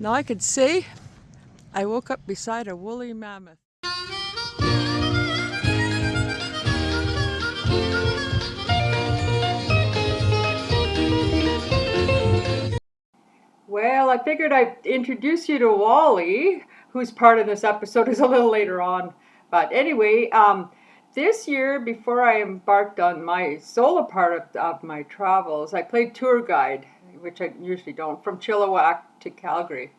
Now I could say I woke up beside a woolly mammoth. Well, I figured I'd introduce you to Wally, who's part of this episode, is a little later on. But anyway, this year, before I embarked on my solo part of my travels, I played tour guide, which I usually don't, from Chilliwack to Calgary.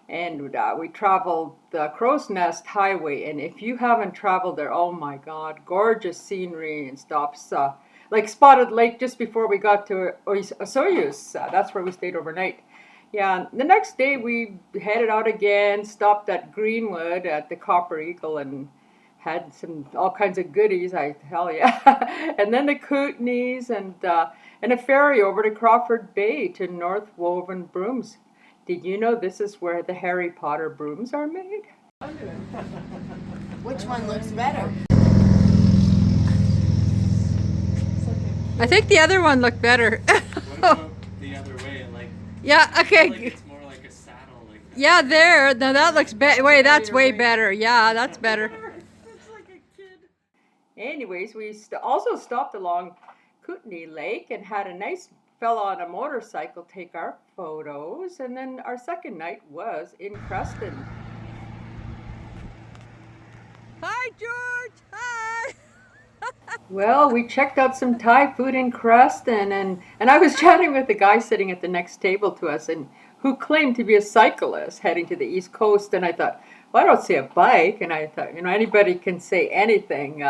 And we traveled the Crowsnest Highway. And if you haven't traveled there, oh my God, gorgeous scenery and stops. Like Spotted Lake just before we got to Osoyoos. That's where we stayed overnight. Yeah, the next day we headed out again, stopped at Greenwood at the Copper Eagle and had all kinds of goodies, I tell you. And then the Kootenays and a ferry over to Crawford Bay to North Woven Brooms. Did you know this is where the Harry Potter brooms are made? Which one looks better? I think the other one looked better. What about the other way? Like, yeah, okay. like it's more like a saddle. Like that. Yeah, there. Now that looks better. Wait, that's way better. Yeah, that's better. It's like a kid. Anyways, we also stopped along Kootenay Lake and had a nice fellow on a motorcycle take our photos. And then our second night was in Creston. Hi, George. Hi. Well, we checked out some Thai food in Creston, and I was chatting with the guy sitting at the next table to us, and who claimed to be a cyclist heading to the East Coast. And I thought, well, I don't see a bike, and I thought, anybody can say anything.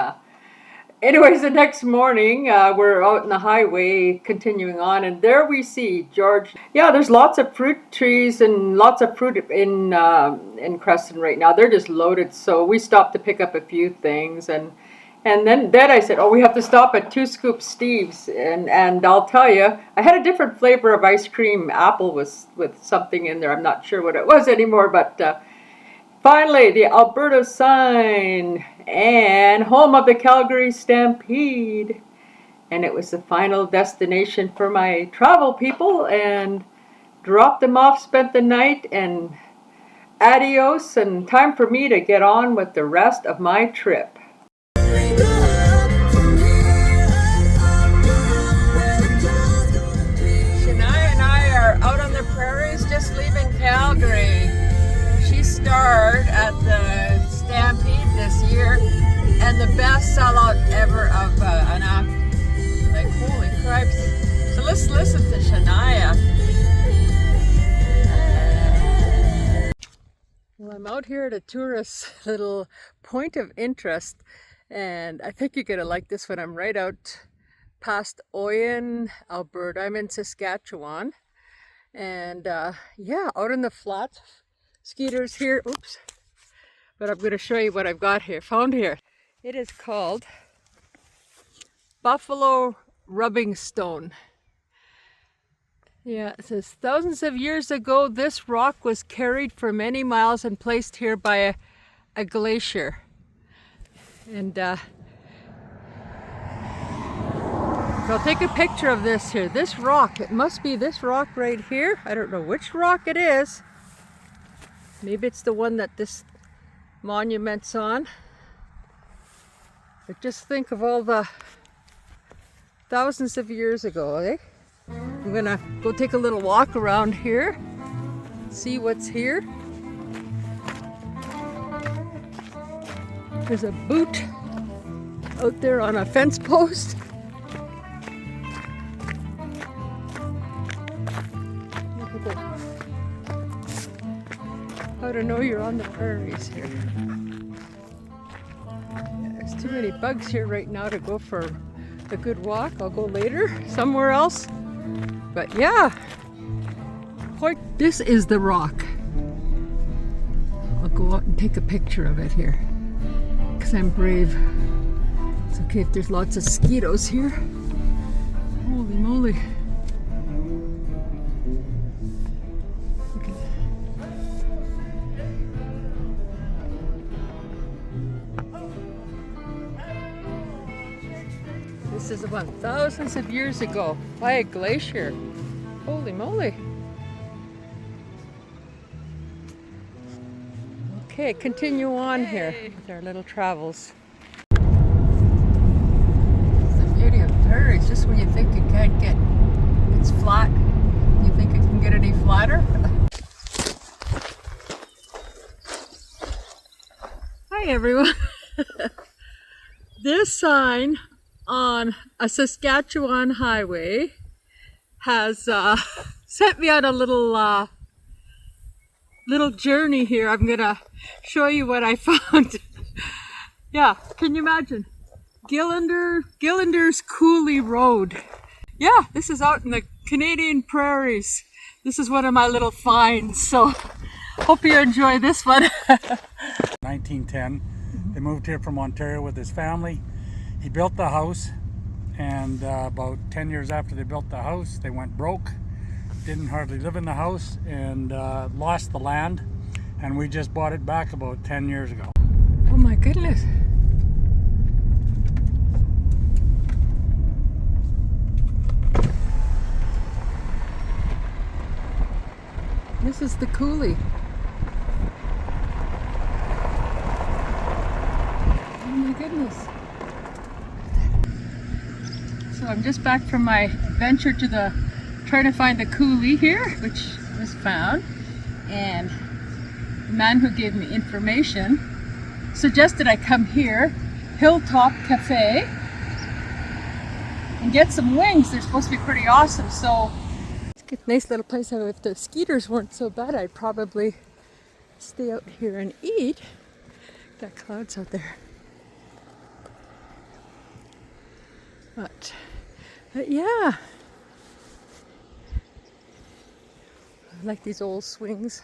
Anyways, the next morning, we're out in the highway continuing on, and there we see George. Yeah, there's lots of fruit trees and lots of fruit in Creston right now. They're just loaded, so we stopped to pick up a few things, and then I said, oh, we have to stop at Two Scoop Steve's, and I'll tell you, I had a different flavor of ice cream. Apple was with something in there. I'm not sure what it was anymore, but finally, the Alberta sign and home of the Calgary Stampede. And it was the final destination for my travel people, and dropped them off, spent the night, and adios, and time for me to get on with the rest of my trip. Shania and I are out on the prairies just leaving Calgary. She starred at the Stampede this year, and the best sellout ever of an act. Like, holy cripes. So let's listen to Shania. Well, I'm out here at a tourist little point of interest, and I think you're going to like this one. I'm right out past Oyen, Alberta. I'm in Saskatchewan. And yeah, out in the flats. Skeeters here. Oops. But I'm going to show you what I've got here, found here. It is called Buffalo Rubbing Stone. Yeah, it says thousands of years ago, this rock was carried for many miles and placed here by a glacier. And so I'll take a picture of this here. This rock, it must be this rock right here. I don't know which rock it is. Maybe it's the one that this monument's on. But just think of all the thousands of years ago, eh? I'm gonna go take a little walk around here, see what's here. There's a boot out there on a fence post. Look at that. How to know you're on the prairies here. Yeah, there's too many bugs here right now to go for a good walk. I'll go later somewhere else. But yeah, this is the rock. I'll go out and take a picture of it here, because I'm brave. It's okay if there's lots of mosquitoes here. Holy moly. This is about thousands of years ago by a glacier. Holy moly. Okay, continue on here with our little travels. It's the beauty of prairies, just when you think it can't get, it's flat, you think it can get any flatter. Hi everyone. This sign on a Saskatchewan highway has sent me on a little journey here. I'm gonna show you what I found. Yeah, can you imagine? Gillander's Coulee Road. Yeah, this is out in the Canadian prairies. This is one of my little finds, so hope you enjoy this one. 1910. They moved here from Ontario with his family. He built the house, and about 10 years after they built the house, they went broke. Didn't hardly live in the house and lost the land, and we just bought it back about 10 years ago. Oh my goodness. This is the coulee. Oh my goodness. So I'm just back from my venture to trying to find the coulee here, which was found, and the man who gave me information suggested I come here, Hilltop Cafe, and get some wings. They're supposed to be pretty awesome. So it's a nice little place. If the skeeters weren't so bad, I'd probably stay out here and eat. Got clouds out there. But yeah, I like these old swings.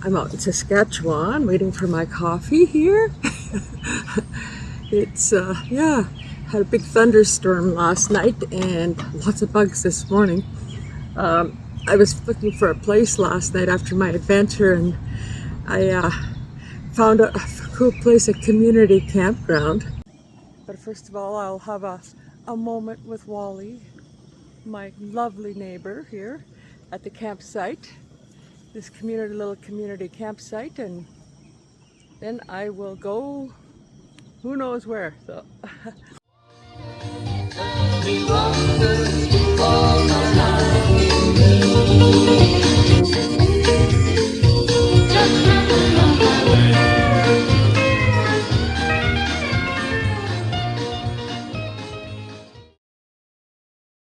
I'm out in Saskatchewan waiting for my coffee here. It's, yeah, had a big thunderstorm last night and lots of bugs this morning. I was looking for a place last night after my adventure, and I found a cool place, a community campground. But first of all, I'll have a moment with Wally, my lovely neighbor here at the campsite, this little community campsite, and then I will go who knows where. So